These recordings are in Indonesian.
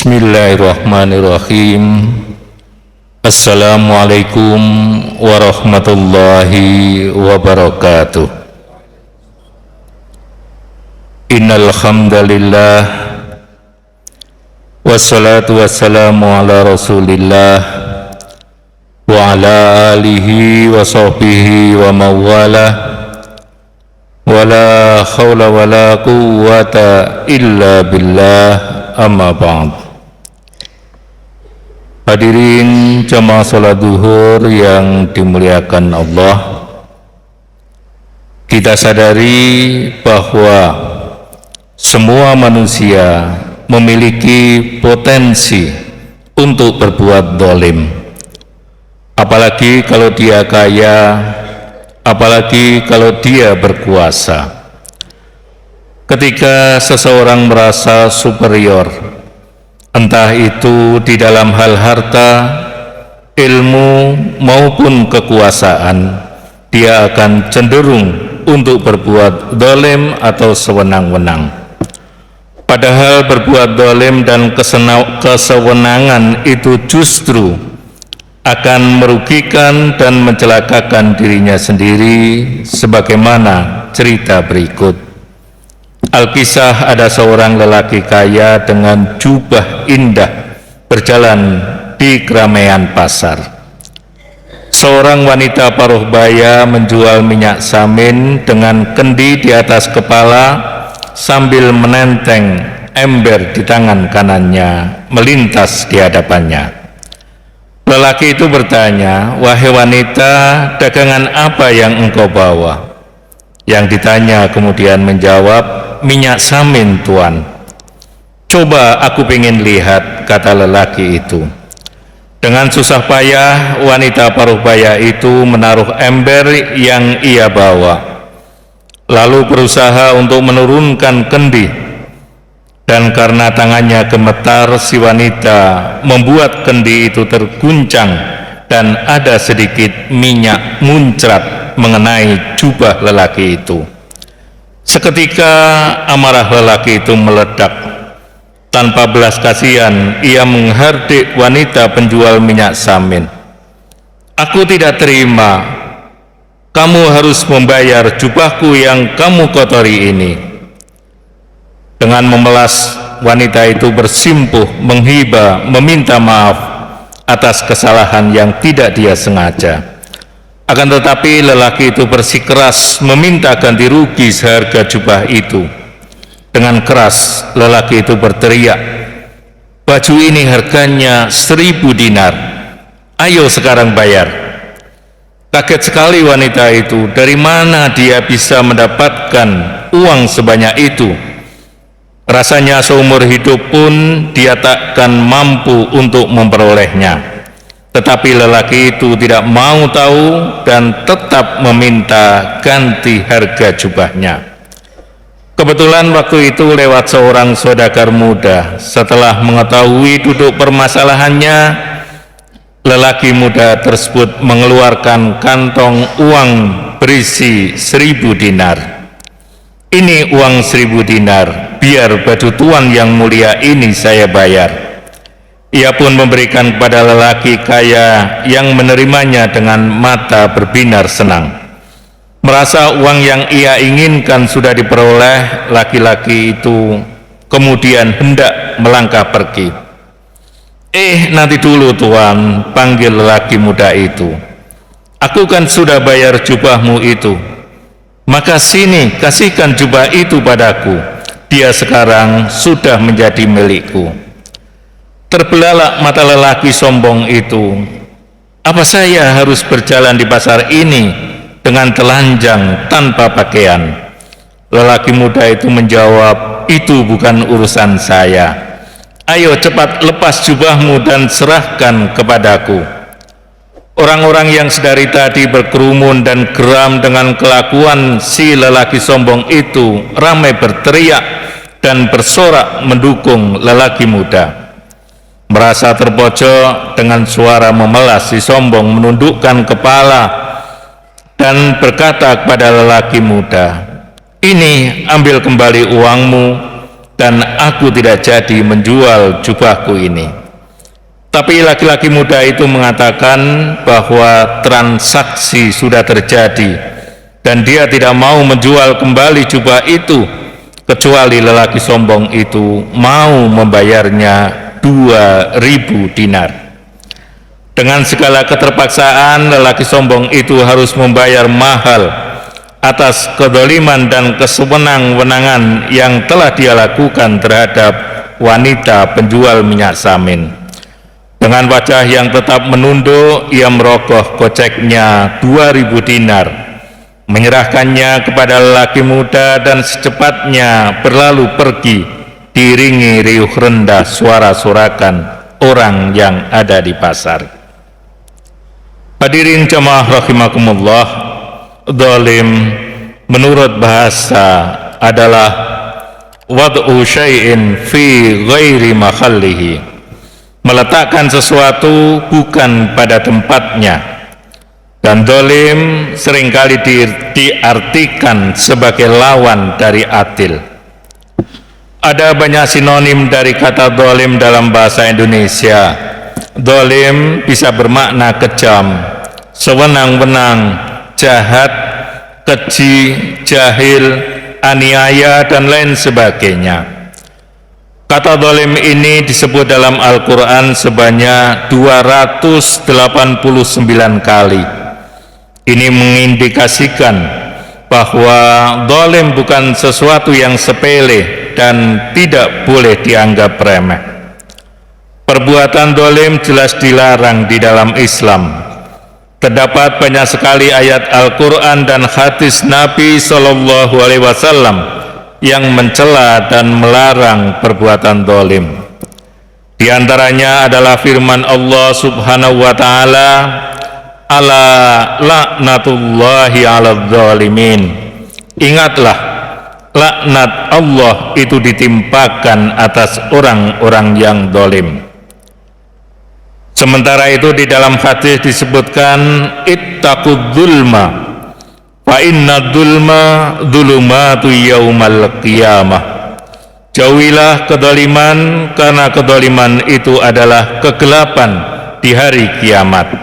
Bismillahirrahmanirrahim. Assalamualaikum warahmatullahi wabarakatuh. Innal hamdalillah wassalatu wassalamu ala Rasulillah wa ala alihi wa sahbihi wa mawalah. Wala hawla wala quwwata illa billah, amma ba'd. Hadirin jamaah salat zuhur yang dimuliakan Allah, kita sadari bahwa semua manusia memiliki potensi untuk berbuat zalim, apalagi kalau dia kaya, apalagi kalau dia berkuasa. Ketika seseorang merasa superior, entah itu di dalam hal harta, ilmu maupun kekuasaan, dia akan cenderung untuk berbuat zalim atau sewenang-wenang. Padahal berbuat zalim dan kesewenangan itu justru akan merugikan dan mencelakakan dirinya sendiri, sebagaimana cerita berikut. Alkisah, ada seorang lelaki kaya dengan jubah indah berjalan di keramaian pasar. Seorang wanita paruh baya menjual minyak samin dengan kendi di atas kepala sambil menenteng ember di tangan kanannya melintas di hadapannya. Lelaki itu bertanya, "Wahai wanita, dagangan apa yang engkau bawa?" Yang ditanya kemudian menjawab, "Minyak samin, Tuan." "Coba aku ingin lihat," kata lelaki itu. Dengan susah payah wanita paruh baya itu menaruh ember yang ia bawa, lalu berusaha untuk menurunkan kendi, dan karena tangannya gemetar, si wanita membuat kendi itu terguncang dan ada sedikit minyak muncrat mengenai jubah lelaki itu. Seketika amarah lelaki itu meledak. Tanpa belas kasihan ia menghardik wanita penjual minyak samin. "Aku tidak terima. Kamu harus membayar jubahku yang kamu kotori ini." Dengan memelas, wanita itu bersimpuh, menghibah, meminta maaf atas kesalahan yang tidak dia sengaja. Akan tetapi lelaki itu bersikeras meminta ganti rugi seharga jubah itu. Dengan keras lelaki itu berteriak, "Baju ini harganya 1000 dinar. Ayo sekarang bayar." Kaget sekali wanita itu, dari mana dia bisa mendapatkan uang sebanyak itu? Rasanya seumur hidup pun dia takkan mampu untuk memperolehnya. Tetapi lelaki itu tidak mau tahu dan tetap meminta ganti harga jubahnya. Kebetulan waktu itu lewat seorang saudagar muda. Setelah mengetahui duduk permasalahannya, lelaki muda tersebut mengeluarkan kantong uang berisi 1000 dinar. "Ini uang 1000 dinar, biar baju tuan yang mulia ini saya bayar." Ia pun memberikan kepada lelaki kaya yang menerimanya dengan mata berbinar senang. Merasa uang yang ia inginkan sudah diperoleh, laki-laki itu kemudian hendak melangkah pergi. Nanti dulu Tuan," panggil lelaki muda itu. "Aku kan sudah bayar jubahmu itu. Maka sini, kasihkan jubah itu padaku. Dia sekarang sudah menjadi milikku." Terbelalak mata lelaki sombong itu. "Apa saya harus berjalan di pasar ini dengan telanjang tanpa pakaian?" Lelaki muda itu menjawab, "Itu bukan urusan saya. Ayo cepat lepas jubahmu dan serahkan kepadaku." Orang-orang yang sedari tadi berkerumun dan geram dengan kelakuan si lelaki sombong itu ramai berteriak dan bersorak mendukung lelaki muda. Merasa terpojok, dengan suara memelas si sombong menundukkan kepala dan berkata kepada lelaki muda, "Ini ambil kembali uangmu dan aku tidak jadi menjual jubahku ini. Tapi laki-laki muda itu mengatakan bahwa transaksi sudah terjadi dan dia tidak mau menjual kembali jubah itu kecuali lelaki sombong itu mau membayarnya 2.000 dinar. Dengan segala keterpaksaan, lelaki sombong itu harus membayar mahal atas kedoliman dan kesewenang-wenangan yang telah dia lakukan terhadap wanita penjual minyak samin. Dengan wajah yang tetap menunduk, ia merogoh goceknya 2.000 dinar, menyerahkannya kepada lelaki muda dan secepatnya berlalu pergi, diiringi riuh rendah suara sorakan orang yang ada di pasar. Hadirin jamaah rahimakumullah, zalim menurut bahasa adalah wad'u syai'in fi ghairi mahallihi, meletakkan sesuatu bukan pada tempatnya. Dan zalim seringkali diartikan sebagai lawan dari adil. Ada banyak sinonim dari kata zalim dalam bahasa Indonesia. Zalim bisa bermakna kejam, sewenang-wenang, jahat, keji, jahil, aniaya, dan lain sebagainya. Kata zalim ini disebut dalam Al-Quran sebanyak 289 kali. Ini mengindikasikan bahwa zalim bukan sesuatu yang sepele dan tidak boleh dianggap remeh. Perbuatan zalim jelas dilarang di dalam Islam. Terdapat banyak sekali ayat Al-Quran dan hadis Nabi SAW yang mencela dan melarang perbuatan zalim. Di antaranya adalah firman Allah Subhanahu wa taala, "Ala laknatullahi 'alal zalimin." Ingatlah, laknat Allah itu ditimpakan atas orang-orang yang zalim. Sementara itu di dalam hadis disebutkan, ittaqud dzulma fa inna dzulma dzulumatu yaumal qiyamah. Jauhilah kedoliman karena kedoliman itu adalah kegelapan di hari kiamat.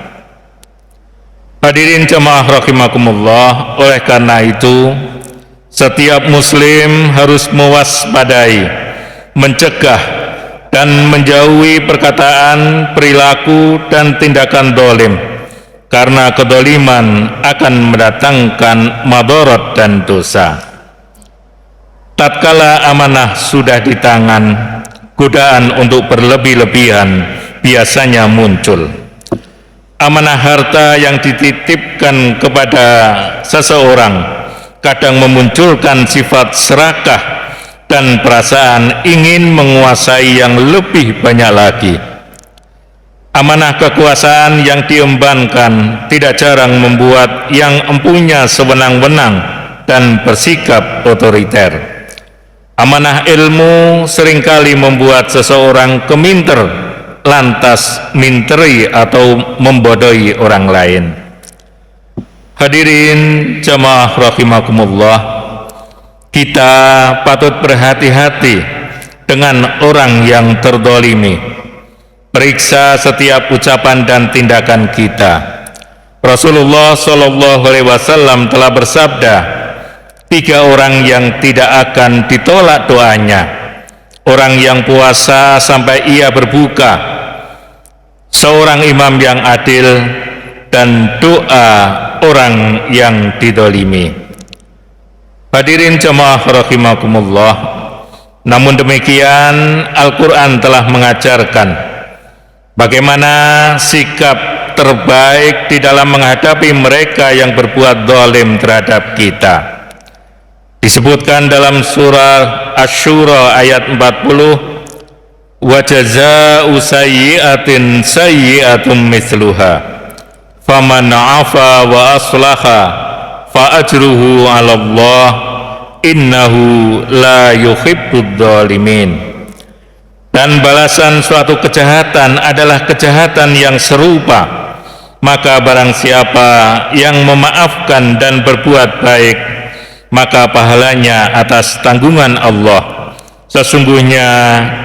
Hadirin jamaah rahimakumullah, oleh karena itu setiap muslim harus mewaspadai, mencegah dan menjauhi perkataan, perilaku, dan tindakan zalim, karena kedoliman akan mendatangkan madarat dan dosa. Tatkala amanah sudah di tangan, godaan untuk berlebih-lebihan biasanya muncul. Amanah harta yang dititipkan kepada seseorang kadang memunculkan sifat serakah dan perasaan ingin menguasai yang lebih banyak lagi. Amanah kekuasaan yang diembankan tidak jarang membuat yang empunya sewenang-wenang dan bersikap otoriter. Amanah ilmu seringkali membuat seseorang keminter, lantas minteri atau membodohi orang lain. Hadirin jamaah rahimakumullah, kita patut berhati-hati dengan orang yang terdolimi. Periksa setiap ucapan dan tindakan kita. Rasulullah SAW telah bersabda, 3 orang yang tidak akan ditolak doanya: orang yang puasa sampai ia berbuka, seorang imam yang adil, dan doa orang yang didolimi. Hadirin jamaah rahimakumullah, namun demikian Al-Quran telah mengajarkan bagaimana sikap terbaik di dalam menghadapi mereka yang berbuat zalim terhadap kita. Disebutkan dalam surah Asy-Syura ayat 40, wa jazaa'u sayyi'atin sayyi'atun mithluha faman 'afa wa aslaha fa ajruhu 'ala Allah innahu la yuhibbud dzalimin. Dan balasan suatu kejahatan adalah kejahatan yang serupa, maka barang siapa yang memaafkan dan berbuat baik, maka pahalanya atas tanggungan Allah. Sesungguhnya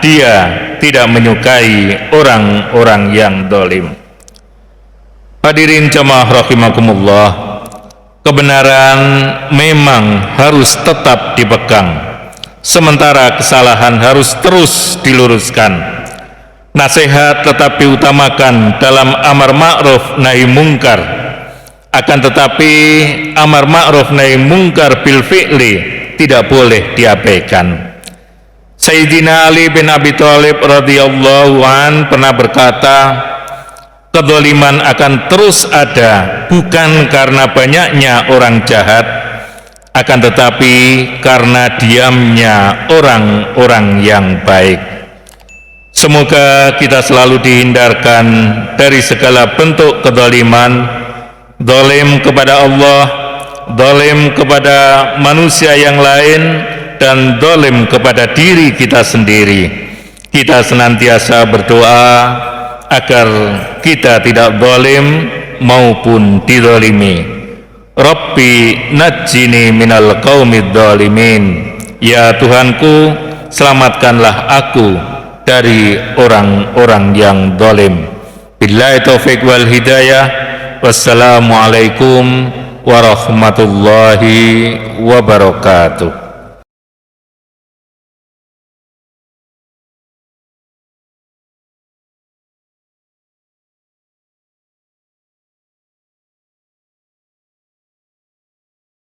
Dia tidak menyukai orang-orang yang zalim. Hadirin jamaah rahimakumullah, kebenaran memang harus tetap dipegang, sementara kesalahan harus terus diluruskan. Nasihat tetap diutamakan dalam amar ma'ruf nahi mungkar, akan tetapi amar ma'ruf nahi mungkar bil fi'li tidak boleh diabaikan. Sayyidina Ali bin Abi Thalib radhiyallahu an pernah berkata, kezaliman akan terus ada bukan karena banyaknya orang jahat, akan tetapi karena diamnya orang-orang yang baik. Semoga kita selalu dihindarkan dari segala bentuk kezaliman, zalim kepada Allah, zalim kepada manusia yang lain, dan zalim kepada diri kita sendiri. Kita senantiasa berdoa agar kita tidak zalim maupun dizalimi. Rabbi najjini minal qaumidz zalimin. Ya Tuhanku, selamatkanlah aku dari orang-orang yang zalim. Billahi taufik wal hidayah. Wassalamualaikum warahmatullahi wabarakatuh.